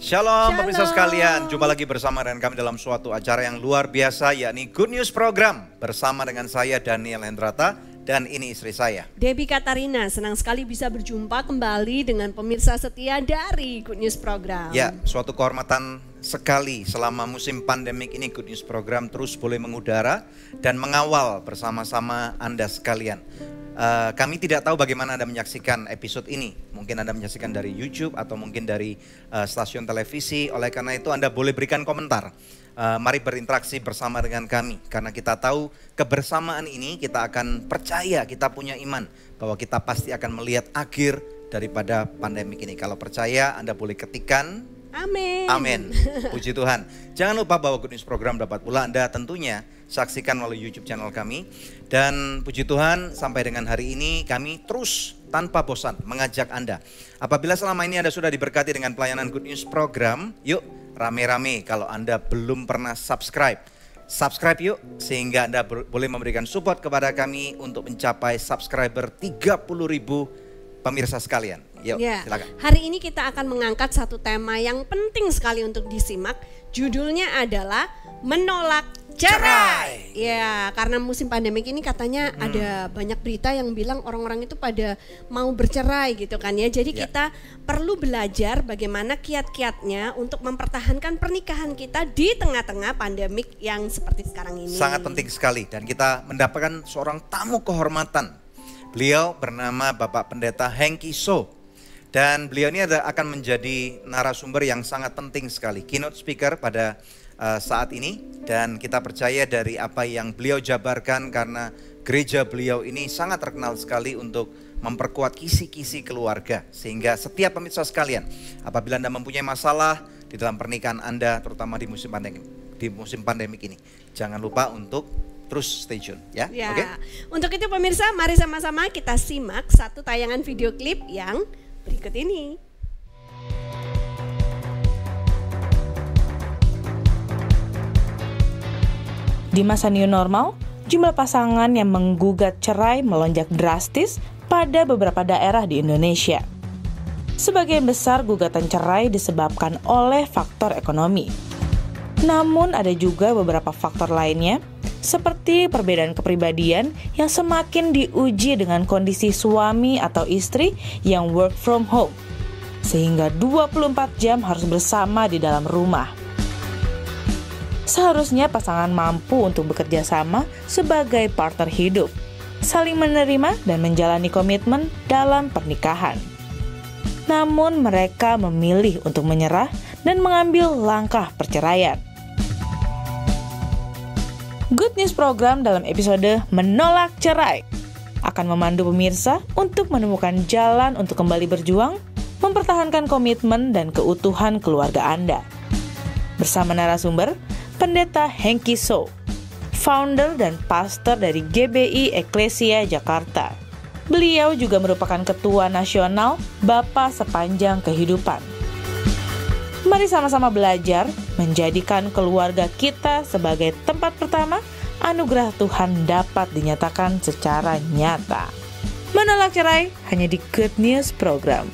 Shalom pemirsa Shalom. sekalian, jumpa lagi bersama dengan kami dalam suatu acara yang luar biasa, yakni Good News Program. Bersama dengan saya Daniel Hendrata dan ini istri saya, Debbie Katarina. Senang sekali bisa berjumpa kembali dengan pemirsa setia dari Good News Program. Ya, suatu kehormatan sekali selama musim pandemik ini Good News Program terus boleh mengudara dan mengawal bersama-sama Anda sekalian. Kami tidak tahu bagaimana Anda menyaksikan episode ini. Mungkin Anda menyaksikan dari YouTube atau mungkin dari stasiun televisi. Oleh karena itu Anda boleh berikan komentar. Mari berinteraksi bersama dengan kami. Karena kita tahu kebersamaan ini kita akan percaya, kita punya iman bahwa kita pasti akan melihat akhir daripada pandemik ini. Kalau percaya Anda boleh ketikkan Amin. amin. Puji Tuhan. Jangan lupa bahwa Good News Program dapat pula Anda tentunya saksikan melalui YouTube channel kami. Dan puji Tuhan sampai dengan hari ini kami terus tanpa bosan mengajak Anda. Apabila selama ini Anda sudah diberkati dengan pelayanan Good News Program, yuk rame-rame kalau Anda belum pernah subscribe yuk, sehingga Anda boleh memberikan support kepada kami untuk mencapai subscriber 30.000 pemirsa sekalian. Yuk, Ya, silakan. hari ini kita akan mengangkat satu tema yang penting sekali untuk disimak. Judulnya adalah menolak cerai. Ya, karena musim pandemik ini katanya ada banyak berita yang bilang orang-orang itu pada mau bercerai gitu kan ya. Jadi Ya. kita perlu belajar bagaimana kiat-kiatnya untuk mempertahankan pernikahan kita di tengah-tengah pandemik yang seperti sekarang ini. Sangat penting sekali dan kita mendapatkan seorang tamu kehormatan. Beliau bernama Bapak Pendeta Hengki So. Dan beliau ini akan menjadi narasumber yang sangat penting sekali, keynote speaker pada saat ini. Dan kita percaya dari apa yang beliau jabarkan karena gereja beliau ini sangat terkenal sekali untuk memperkuat kisi-kisi keluarga. Sehingga setiap pemirsa sekalian, apabila Anda mempunyai masalah di dalam pernikahan Anda, terutama di musim pandemik ini, jangan lupa untuk terus stay tune ya. Ya. Oke? Untuk itu pemirsa, mari sama-sama kita simak satu tayangan video klip yang berikut ini. Di masa new normal, jumlah pasangan yang menggugat cerai melonjak drastis pada beberapa daerah di Indonesia. Sebagian besar gugatan cerai disebabkan oleh faktor ekonomi. Namun ada juga beberapa faktor lainnya, seperti perbedaan kepribadian yang semakin diuji dengan kondisi suami atau istri yang work from home, sehingga 24 jam harus bersama di dalam rumah. Seharusnya pasangan mampu untuk bekerja sama sebagai partner hidup, saling menerima dan menjalani komitmen dalam pernikahan. Namun mereka memilih untuk menyerah dan mengambil langkah perceraian. Good News Program dalam episode Menolak Cerai akan memandu pemirsa untuk menemukan jalan untuk kembali berjuang, mempertahankan komitmen dan keutuhan keluarga Anda. Bersama narasumber, Pendeta Hengki So, founder dan pastor dari GBI Eklesia Jakarta. Beliau juga merupakan ketua nasional Bapa Sepanjang Kehidupan. Mari sama-sama belajar menjadikan keluarga kita sebagai tempat pertama anugerah Tuhan dapat dinyatakan secara nyata. Menolak cerai hanya di Good News Program.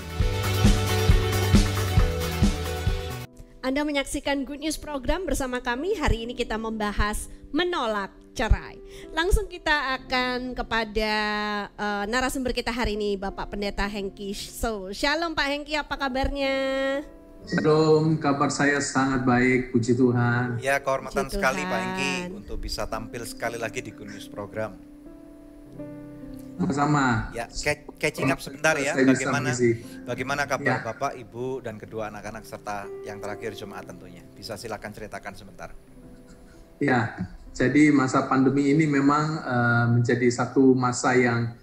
Anda menyaksikan Good News Program bersama kami. Hari ini kita membahas menolak cerai. Langsung kita akan kepada narasumber kita hari ini, Bapak Pendeta Hengki So. Shalom Pak Hengki, apa kabarnya? Shalom, kabar saya sangat baik, puji Tuhan. Ya, kehormatan Puji sekali Pak Tuhan. Hengki untuk bisa tampil sekali lagi di Good News Program. Sama-sama. Ya, catching up sebentar ya. Saya bisa mengisi. Bagaimana kabar Ya. Bapak, Ibu, dan kedua anak-anak serta yang terakhir jemaat tentunya. Bisa silakan ceritakan sebentar. Ya, jadi masa pandemi ini memang menjadi satu masa yang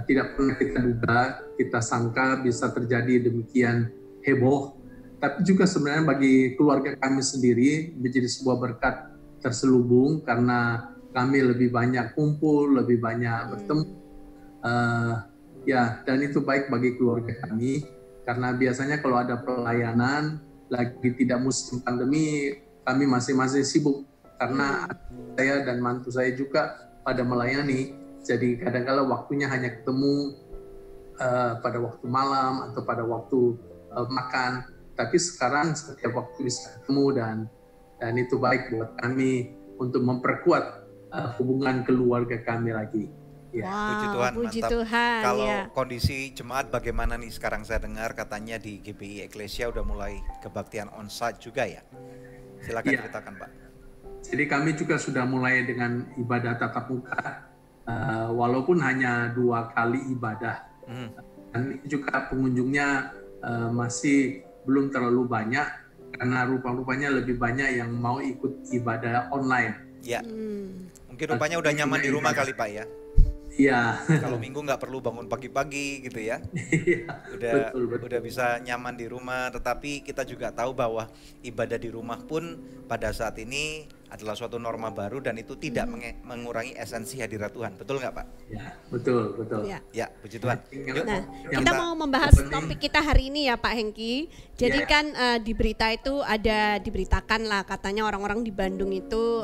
tidak pernah kita duga, kita sangka bisa terjadi demikian heboh. Tapi juga sebenarnya bagi keluarga kami sendiri menjadi sebuah berkat terselubung karena kami lebih banyak kumpul, lebih banyak bertemu. Ya, dan itu baik bagi keluarga kami karena biasanya kalau ada pelayanan lagi tidak musim pandemi, kami masing-masing sibuk karena saya dan mantu saya juga pada melayani. Jadi kadang-kala waktunya hanya ketemu pada waktu malam atau pada waktu makan. Tapi sekarang setiap waktu bisa ketemu dan itu baik buat kami untuk memperkuat hubungan keluarga kami lagi. Ya. Wow, Puji Tuhan, puji mantap. Tuhan, Kalau ya. kondisi jemaat bagaimana nih sekarang? Saya dengar katanya di GBI Eklesia udah mulai kebaktian onsite juga ya. Silakan Ya. ceritakan Pak. Jadi kami juga sudah mulai dengan ibadah tatap muka, walaupun hanya 2 kali ibadah. Dan juga pengunjungnya masih belum terlalu banyak, karena rupa-rupanya lebih banyak yang mau ikut ibadah online. Ya, mungkin rupanya udah nyaman di rumah kali Pak ya. Iya. Kalau minggu nggak perlu bangun pagi-pagi gitu ya. Betul. Udah bisa nyaman di rumah. Tetapi kita juga tahu bahwa ibadah di rumah pun pada saat ini adalah suatu norma baru dan itu tidak mengurangi esensi hadirat Tuhan. Betul nggak Pak? Ya, betul. Ya. Ya, puji Tuhan. Nah, Yang kita tak- mau membahas penting- topik kita hari ini ya Pak Hengki. Jadi Ya. kan di berita itu ada diberitakan lah katanya orang-orang di Bandung itu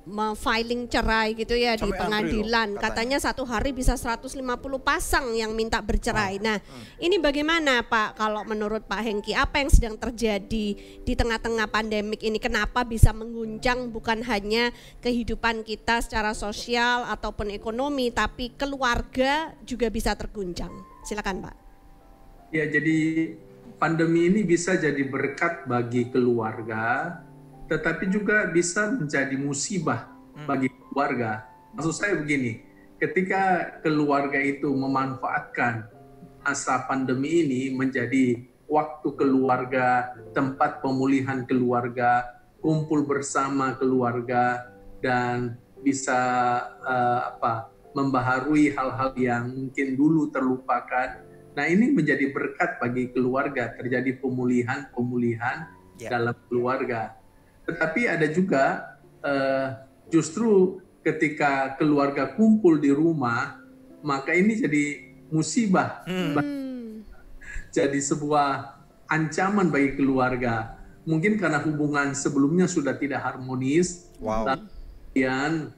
filing cerai gitu ya di Sampai antri pengadilan. loh, Katanya satu hari bisa 150 pasang yang minta bercerai. Nah, ini bagaimana Pak kalau menurut Pak Hengki? Apa yang sedang terjadi di tengah-tengah pandemik ini? Kenapa bisa mengguncang bukan hanya kehidupan kita secara sosial ataupun ekonomi, tapi keluarga juga bisa terguncang? Silakan Pak. Ya, jadi pandemi ini bisa jadi berkat bagi keluarga, tetapi juga bisa menjadi musibah bagi keluarga. Maksud saya begini, ketika keluarga itu memanfaatkan masa pandemi ini menjadi waktu keluarga, tempat pemulihan keluarga, kumpul bersama keluarga, dan bisa membaharui hal-hal yang mungkin dulu terlupakan. Nah, ini menjadi berkat bagi keluarga, terjadi pemulihan dalam keluarga. Tetapi ada juga justru ketika keluarga kumpul di rumah, maka ini jadi musibah, jadi sebuah ancaman bagi keluarga. Mungkin karena hubungan sebelumnya sudah tidak harmonis, kemudian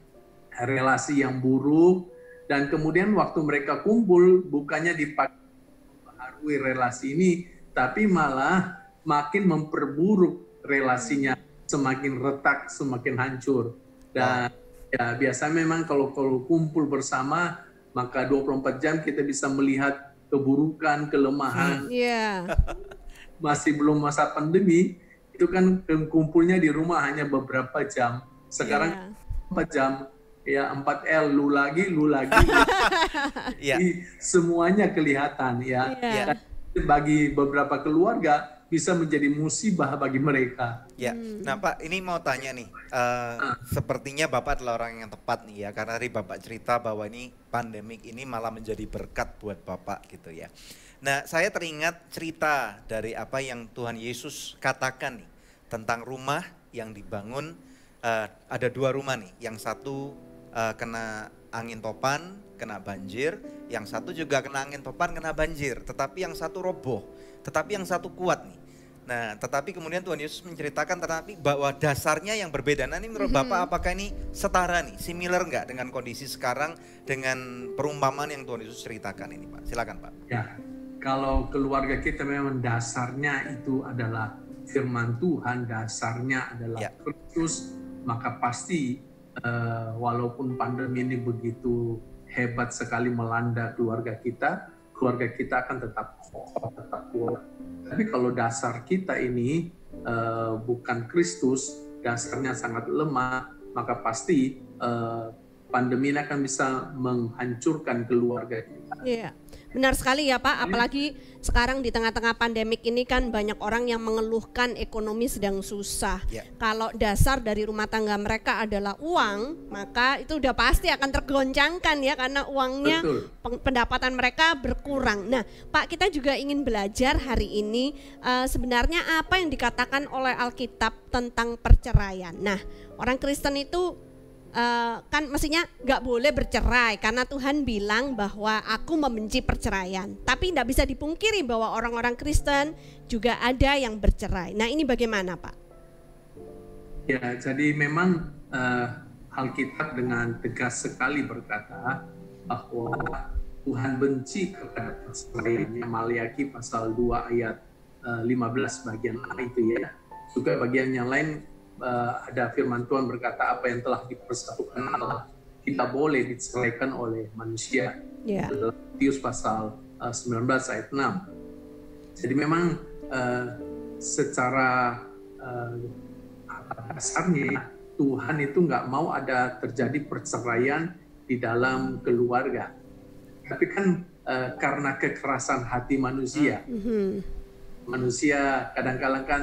relasi yang buruk, dan kemudian waktu mereka kumpul bukannya dipakai membaharui relasi ini, tapi malah makin memperburuk relasinya, semakin retak, semakin hancur. Dan ya biasanya memang kalau kumpul bersama, maka 24 jam kita bisa melihat keburukan, kelemahan. Masih belum masa pandemi, itu kan kumpulnya di rumah hanya beberapa jam. Sekarang 4 jam, ya 4L, lu lagi. Jadi, semuanya kelihatan ya. Bagi beberapa keluarga bisa menjadi musibah bagi mereka. Ya, nah Pak, ini mau tanya nih, sepertinya Bapak adalah orang yang tepat nih ya, karena tadi Bapak cerita bahwa ini pandemik ini malah menjadi berkat buat Bapak gitu ya. Nah, saya teringat cerita dari apa yang Tuhan Yesus katakan nih, tentang rumah yang dibangun, ada 2 rumah nih, yang satu kena angin topan, kena banjir, yang satu juga kena angin topan, kena banjir, tetapi yang satu roboh, tetapi yang satu kuat nih. Nah, tetapi kemudian Tuhan Yesus menceritakan tetapi bahwa dasarnya yang berbeda. Nah, ini menurut Bapak apakah ini setara nih, similar nggak dengan kondisi sekarang dengan perumpamaan yang Tuhan Yesus ceritakan ini, Pak? Silakan, Pak. Ya, kalau keluarga kita memang dasarnya itu adalah firman Tuhan, dasarnya adalah Kristus, maka pasti walaupun pandemi ini begitu hebat sekali melanda keluarga kita akan tetap kuat. Tapi kalau dasar kita ini bukan Kristus, dasarnya sangat lemah, maka pasti pandemi ini akan bisa menghancurkan keluarga kita. Iya, benar sekali ya Pak, apalagi sekarang di tengah-tengah pandemik ini kan banyak orang yang mengeluhkan ekonomi sedang susah. Kalau dasar dari rumah tangga mereka adalah uang, maka itu udah pasti akan tergoncangkan ya, karena uangnya, pendapatan mereka berkurang. Nah Pak, kita juga ingin belajar hari ini sebenarnya apa yang dikatakan oleh Alkitab tentang perceraian. Nah, orang Kristen itu kan mestinya nggak boleh bercerai karena Tuhan bilang bahwa aku membenci perceraian. Tapi tidak bisa dipungkiri bahwa orang-orang Kristen juga ada yang bercerai. Nah, ini bagaimana Pak? Ya, jadi memang Alkitab dengan tegas sekali berkata bahwa Tuhan benci kepada perceraian. Maliaki pasal 2 ayat 15 bagian A itu ya. Juga bagian yang lain ada firman Tuhan berkata apa yang telah dipersatukan Allah tidak boleh diceraikan oleh manusia. Dalam Matius pasal 19 ayat 6. Jadi memang secara dasarnya Tuhan itu nggak mau ada terjadi perceraian di dalam keluarga. Tapi kan karena kekerasan hati manusia, manusia kadang-kadang kan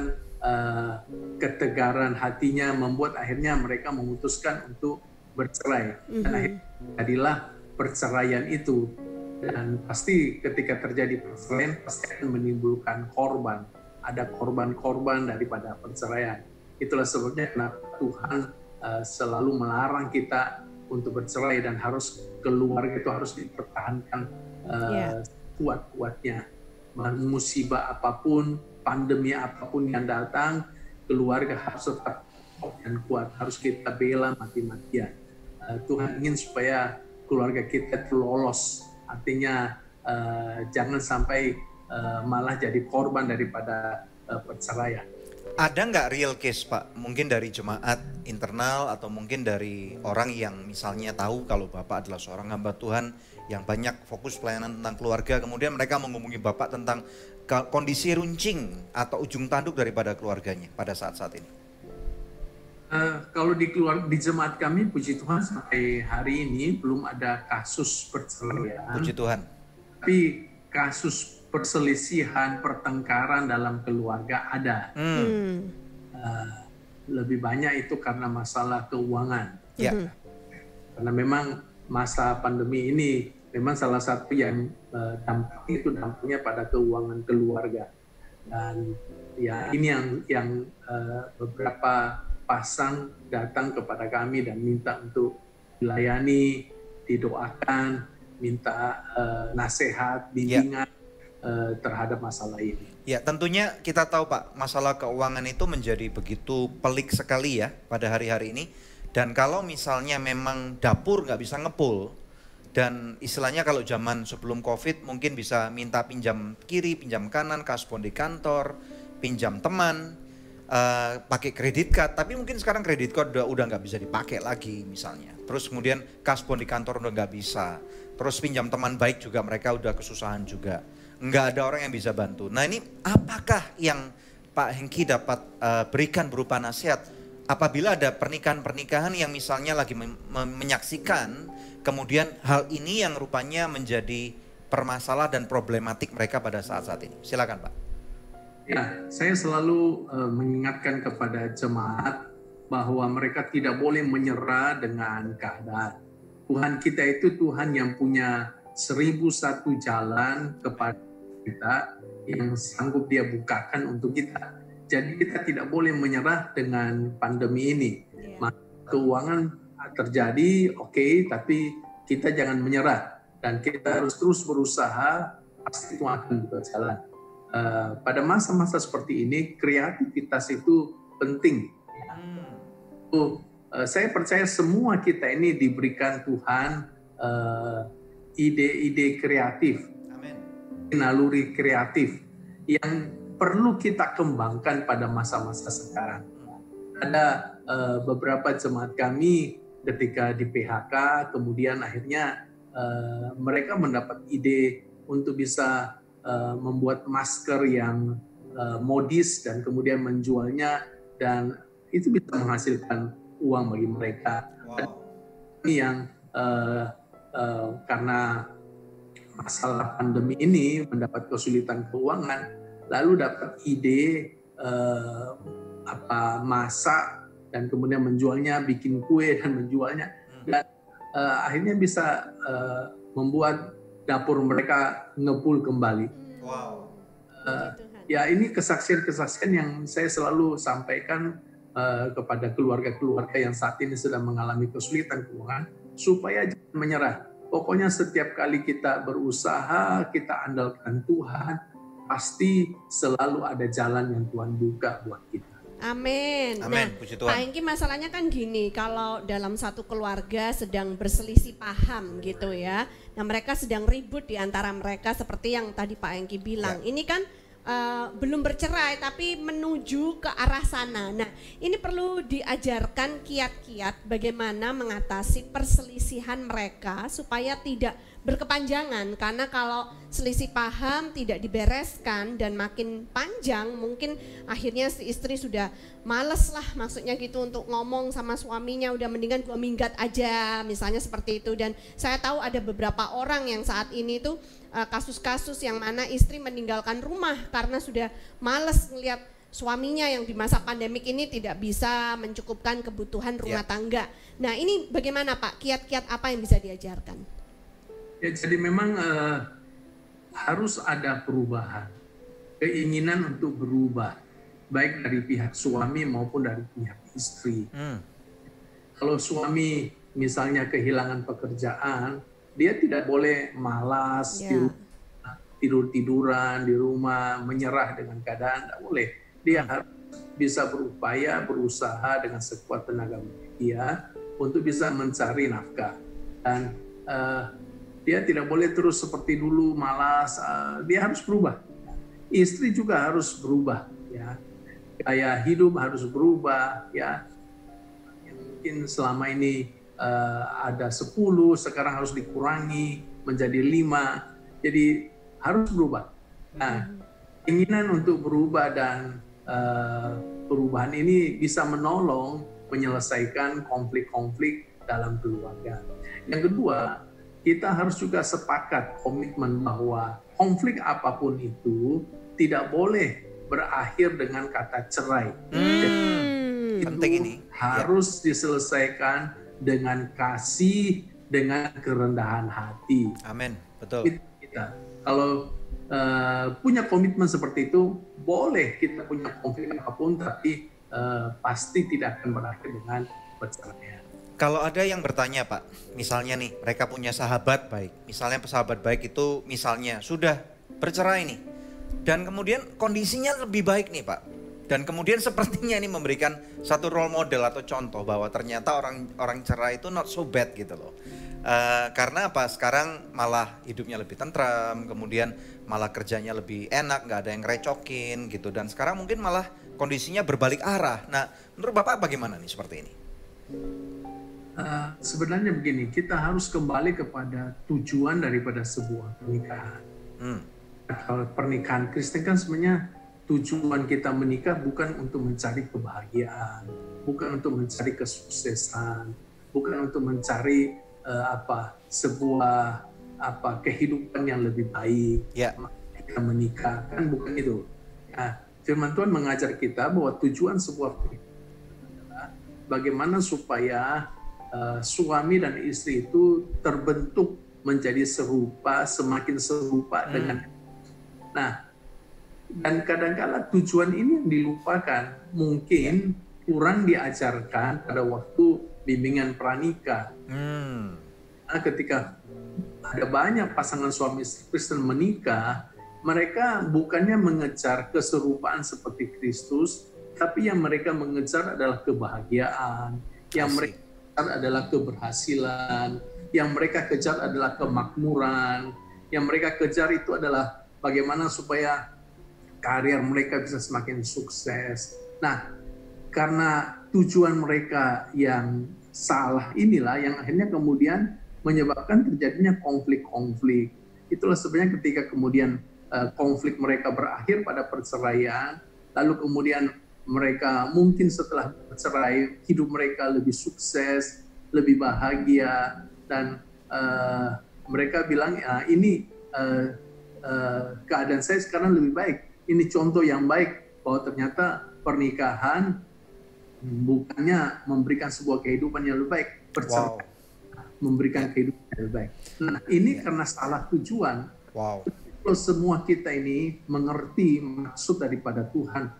ketegaran hatinya membuat akhirnya mereka memutuskan untuk bercerai. Dan akhirnya jadilah perceraian itu. Dan pasti ketika terjadi perceraian pasti akan menimbulkan korban. Ada korban-korban daripada perceraian. Itulah sebabnya kenapa Tuhan selalu melarang kita untuk bercerai dan harus keluarga itu harus dipertahankan kuat-kuatnya. Musibah apapun, pandemi apapun yang datang, keluarga harus tetap dan kuat. Harus kita bela mati-matian. Tuhan ingin supaya keluarga kita itu lolos. Artinya jangan sampai malah jadi korban daripada perceraian. Ada nggak real case Pak? Mungkin dari jemaat internal atau mungkin dari orang yang misalnya tahu kalau Bapak adalah seorang hamba Tuhan yang banyak fokus pelayanan tentang keluarga, kemudian mereka menghubungi Bapak tentang kondisi runcing atau ujung tanduk daripada keluarganya pada saat-saat ini. Kalau di jemaat kami, puji Tuhan sampai hari ini belum ada kasus perceraian. Puji Tuhan. Tapi kasus perselisihan, pertengkaran dalam keluarga ada. Lebih banyak itu karena masalah keuangan. Karena memang masa pandemi ini memang salah satu yang dampaknya pada keuangan keluarga. Dan ya ini yang beberapa pasang datang kepada kami dan minta untuk dilayani, didoakan, minta nasihat, bimbingan terhadap masalah ini. Ya tentunya kita tahu Pak, masalah keuangan itu menjadi begitu pelik sekali ya pada hari-hari ini. Dan kalau misalnya memang dapur nggak bisa ngepul, dan istilahnya kalau zaman sebelum COVID mungkin bisa minta pinjam kiri, pinjam kanan, kasbon di kantor, pinjam teman, pakai kredit card. Tapi mungkin sekarang kredit card udah nggak bisa dipakai lagi misalnya. Terus kemudian kasbon di kantor udah nggak bisa. Terus pinjam teman baik juga mereka udah kesusahan juga. Nggak ada orang yang bisa bantu. Nah ini apakah yang Pak Hengki dapat berikan berupa nasihat apabila ada pernikahan-pernikahan yang misalnya lagi menyaksikan kemudian hal ini yang rupanya menjadi permasalahan dan problematik mereka pada saat-saat ini. Silakan Pak. Ya, saya selalu mengingatkan kepada jemaat bahwa mereka tidak boleh menyerah dengan keadaan. Tuhan kita itu Tuhan yang punya 1001 jalan kepada kita yang sanggup Dia bukakan untuk kita. Jadi kita tidak boleh menyerah dengan pandemi ini. Keuangan terjadi, oke, tapi kita jangan menyerah dan kita harus terus berusaha, pasti itu akan berjalan. Pada masa-masa seperti ini kreativitas itu penting. Saya percaya semua kita ini diberikan Tuhan ide-ide kreatif, naluri kreatif yang perlu kita kembangkan pada masa-masa sekarang. Ada beberapa jemaat kami ketika di PHK, kemudian akhirnya mereka mendapat ide untuk bisa membuat masker yang modis dan kemudian menjualnya, dan itu bisa menghasilkan uang bagi mereka. Ini yang karena masalah pandemi ini mendapat kesulitan keuangan, lalu dapat ide masak dan kemudian menjualnya, bikin kue dan menjualnya, dan akhirnya bisa membuat dapur mereka ngepul kembali. Ya ini kesaksian-kesaksian yang saya selalu sampaikan kepada keluarga-keluarga yang saat ini sedang mengalami kesulitan keuangan, supaya jangan menyerah. Pokoknya setiap kali kita berusaha, kita andalkan Tuhan, pasti selalu ada jalan yang Tuhan buka buat kita. Amin. Amin. Nah, Pak Hengki, masalahnya kan gini, kalau dalam satu keluarga sedang berselisih paham gitu ya. Nah, mereka sedang ribut di antara mereka seperti yang tadi Pak Hengki bilang. Ya. Ini kan belum bercerai tapi menuju ke arah sana. Nah, ini perlu diajarkan kiat-kiat bagaimana mengatasi perselisihan mereka supaya tidak berkepanjangan, karena kalau selisih paham tidak dibereskan dan makin panjang, mungkin akhirnya si istri sudah males lah, maksudnya gitu, untuk ngomong sama suaminya, udah mendingan gua minggat aja, misalnya seperti itu. Dan saya tahu ada beberapa orang yang saat ini tuh kasus-kasus yang mana istri meninggalkan rumah karena sudah males ngelihat suaminya yang di masa pandemik ini tidak bisa mencukupkan kebutuhan rumah tangga. Nah, ini bagaimana Pak, kiat-kiat apa yang bisa diajarkan? Ya, jadi memang harus ada perubahan, keinginan untuk berubah, baik dari pihak suami maupun dari pihak istri. Kalau suami misalnya kehilangan pekerjaan, dia tidak boleh malas, tidur-tiduran di rumah, menyerah dengan keadaan, tidak boleh. Dia harus bisa berupaya, berusaha dengan sekuat tenaga dia untuk bisa mencari nafkah. Dan dia tidak boleh terus seperti dulu malas, dia harus berubah. Istri juga harus berubah, ya. Gaya hidup harus berubah, ya. Yang mungkin selama ini ada 10, sekarang harus dikurangi menjadi 5. Jadi harus berubah. Nah, keinginan untuk berubah dan perubahan ini bisa menolong menyelesaikan konflik-konflik dalam keluarga. Yang kedua, kita harus juga sepakat komitmen bahwa konflik apapun itu tidak boleh berakhir dengan kata cerai. Penting ini. Harus diselesaikan dengan kasih, dengan kerendahan hati. Amin, betul. Kita kalau punya komitmen seperti itu, boleh kita punya konflik apapun, tapi pasti tidak akan berakhir dengan perceraian. Kalau ada yang bertanya Pak, misalnya nih mereka punya sahabat baik, misalnya sahabat baik itu misalnya sudah bercerai nih, dan kemudian kondisinya lebih baik nih Pak, dan kemudian sepertinya ini memberikan satu role model atau contoh bahwa ternyata orang cerai itu not so bad gitu loh. Karena apa? Sekarang malah hidupnya lebih tentram, kemudian malah kerjanya lebih enak, nggak ada yang ngerecokin gitu, dan sekarang mungkin malah kondisinya berbalik arah. Nah, menurut Bapak bagaimana nih seperti ini? Sebenarnya begini, kita harus kembali kepada tujuan daripada sebuah pernikahan. Kalau pernikahan Kristen kan sebenarnya tujuan kita menikah bukan untuk mencari kebahagiaan, bukan untuk mencari kesuksesan, bukan untuk mencari sebuah kehidupan yang lebih baik. Kita menikah kan bukan itu. Nah, firman Tuhan mengajar kita bahwa tujuan sebuah pernikahan adalah bagaimana supaya suami dan istri itu terbentuk menjadi serupa, semakin serupa dengan. Nah, dan kadang-kala tujuan ini yang dilupakan, mungkin kurang diajarkan pada waktu bimbingan pranikah. Nah, ketika ada banyak pasangan suami istri Kristen menikah, mereka bukannya mengejar keserupaan seperti Kristus, tapi yang mereka mengejar adalah kebahagiaan, yang mereka adalah keberhasilan, yang mereka kejar adalah kemakmuran, yang mereka kejar itu adalah bagaimana supaya karir mereka bisa semakin sukses. Nah, karena tujuan mereka yang salah inilah yang akhirnya kemudian menyebabkan terjadinya konflik-konflik. Itulah sebenarnya ketika kemudian konflik mereka berakhir pada perceraian, lalu kemudian mereka mungkin setelah bercerai hidup mereka lebih sukses, lebih bahagia, dan mereka bilang ini keadaan saya sekarang lebih baik. Ini contoh yang baik bahwa ternyata pernikahan bukannya memberikan sebuah kehidupan yang lebih baik, perceraian memberikan kehidupan yang lebih baik. Nah, ini karena salah tujuan. Kalau semua kita ini mengerti maksud daripada Tuhan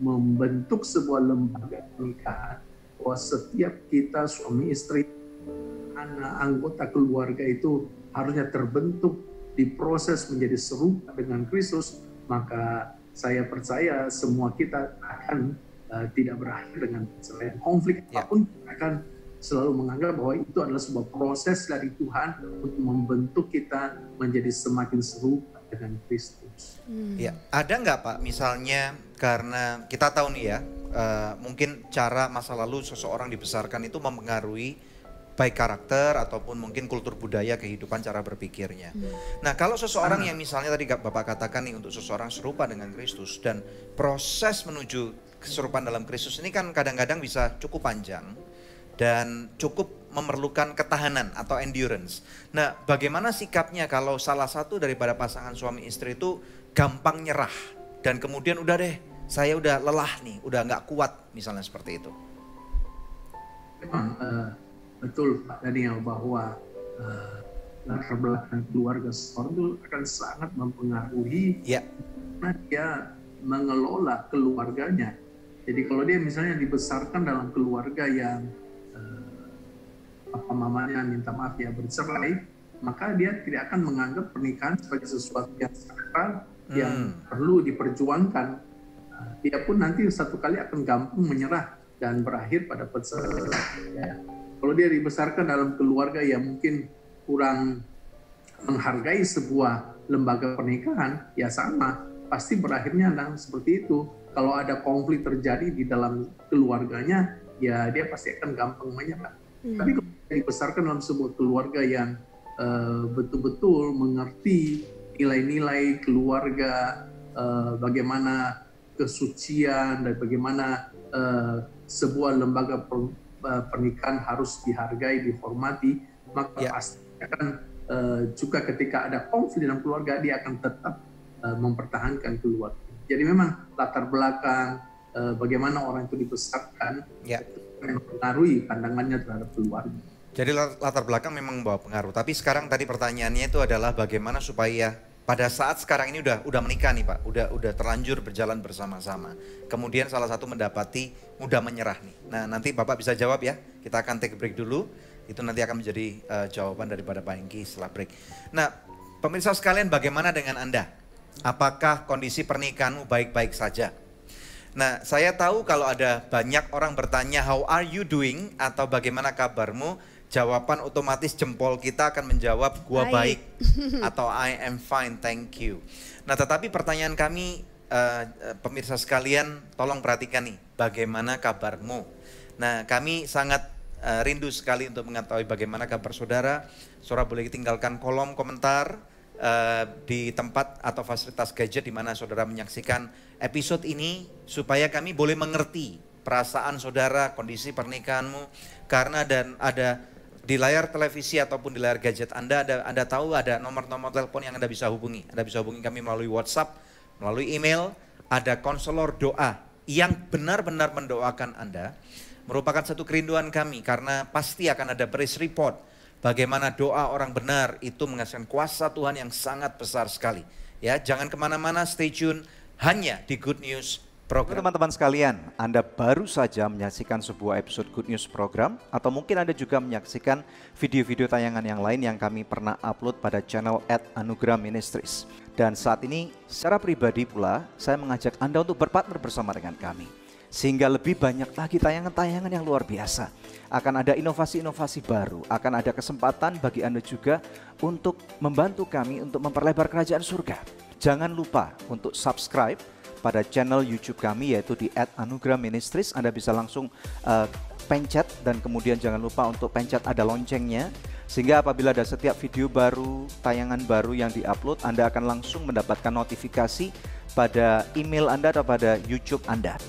membentuk sebuah lembaga pernikahan, bahwa setiap kita suami istri, anak, anggota keluarga itu harusnya terbentuk, diproses menjadi serupa dengan Kristus, maka saya percaya semua kita akan tidak berakhir dengan perceraian. Konflik apapun akan selalu menganggap bahwa itu adalah sebuah proses dari Tuhan untuk membentuk kita menjadi semakin serupa dengan Kristus. Ya, ada nggak Pak misalnya karena kita tahu nih ya, mungkin cara masa lalu seseorang dibesarkan itu mempengaruhi baik karakter ataupun mungkin kultur budaya kehidupan cara berpikirnya. Nah kalau seseorang yang misalnya tadi Bapak katakan nih untuk seseorang serupa dengan Kristus dan proses menuju keserupaan dalam Kristus ini kan kadang-kadang bisa cukup panjang dan cukup memerlukan ketahanan atau endurance. Nah bagaimana sikapnya kalau salah satu daripada pasangan suami istri itu gampang nyerah dan kemudian udah deh saya udah lelah nih, udah nggak kuat misalnya seperti itu. Memang betul Pak Daniel bahwa latar belakang keluarga seseorang itu akan sangat mempengaruhi bagaimana dia mengelola keluarganya. Jadi kalau dia misalnya dibesarkan dalam keluarga yang papa mamanya minta maaf ya bercerai, maka dia tidak akan menganggap pernikahan sebagai sesuatu yang sakral yang perlu diperjuangkan. Dia pun nanti satu kali akan gampang menyerah dan berakhir pada perceraian. Ya. Kalau dia dibesarkan dalam keluarga yang mungkin kurang menghargai sebuah lembaga pernikahan, ya sama, pasti berakhirnya seperti itu. Kalau ada konflik terjadi di dalam keluarganya, ya dia pasti akan gampang menyerah. Tapi kalau dia dibesarkan dalam sebuah keluarga yang betul-betul mengerti nilai-nilai keluarga, bagaimana kesucian dan bagaimana sebuah lembaga pernikahan harus dihargai, dihormati, maka pasti akan juga ketika ada konflik dalam keluarga dia akan tetap mempertahankan keluarga. Jadi memang latar belakang bagaimana orang itu dibesarkan mempengaruhi pandangannya terhadap keluarga. Jadi latar belakang memang membawa pengaruh. Tapi sekarang tadi pertanyaannya itu adalah bagaimana supaya pada saat sekarang ini udah menikah nih Pak, udah terlanjur berjalan bersama-sama. Kemudian salah satu mendapati mudah menyerah nih. Nah nanti Bapak bisa jawab ya, kita akan take break dulu. Itu nanti akan menjadi jawaban daripada Pak Hengki setelah break. Nah pemirsa sekalian bagaimana dengan Anda? Apakah kondisi pernikahanmu baik-baik saja? Nah saya tahu kalau ada banyak orang bertanya how are you doing atau bagaimana kabarmu? Jawaban otomatis jempol kita akan menjawab gua baik atau I am fine, thank you. Nah tetapi pertanyaan kami pemirsa sekalian tolong perhatikan nih, bagaimana kabarmu? Nah kami sangat rindu sekali untuk mengetahui bagaimana kabar saudara. Saudara boleh tinggalkan kolom komentar di tempat atau fasilitas gadget di mana saudara menyaksikan episode ini supaya kami boleh mengerti perasaan saudara, kondisi pernikahanmu, karena ada di layar televisi ataupun di layar gadget Anda tahu ada nomor-nomor telepon yang Anda bisa hubungi. Anda bisa hubungi kami melalui WhatsApp, melalui email, ada konselor doa yang benar-benar mendoakan Anda. Merupakan satu kerinduan kami karena pasti akan ada praise report. Bagaimana doa orang benar itu menghasilkan kuasa Tuhan yang sangat besar sekali. Ya, jangan kemana-mana, stay tune hanya di Good News Program. Teman-teman sekalian, Anda baru saja menyaksikan sebuah episode Good News Program atau mungkin Anda juga menyaksikan video-video tayangan yang lain yang kami pernah upload pada channel @Anugerah Ministries. Dan saat ini secara pribadi pula saya mengajak Anda untuk berpartner bersama dengan kami. Sehingga lebih banyak lagi tayangan-tayangan yang luar biasa. Akan ada inovasi-inovasi baru, akan ada kesempatan bagi Anda juga untuk membantu kami untuk memperlebar kerajaan surga. Jangan lupa untuk subscribe pada channel YouTube kami yaitu di @Anugerah Ministries. Anda bisa langsung pencet dan kemudian jangan lupa untuk pencet ada loncengnya. Sehingga apabila ada setiap video baru, tayangan baru yang diupload, Anda akan langsung mendapatkan notifikasi pada email Anda atau pada YouTube Anda.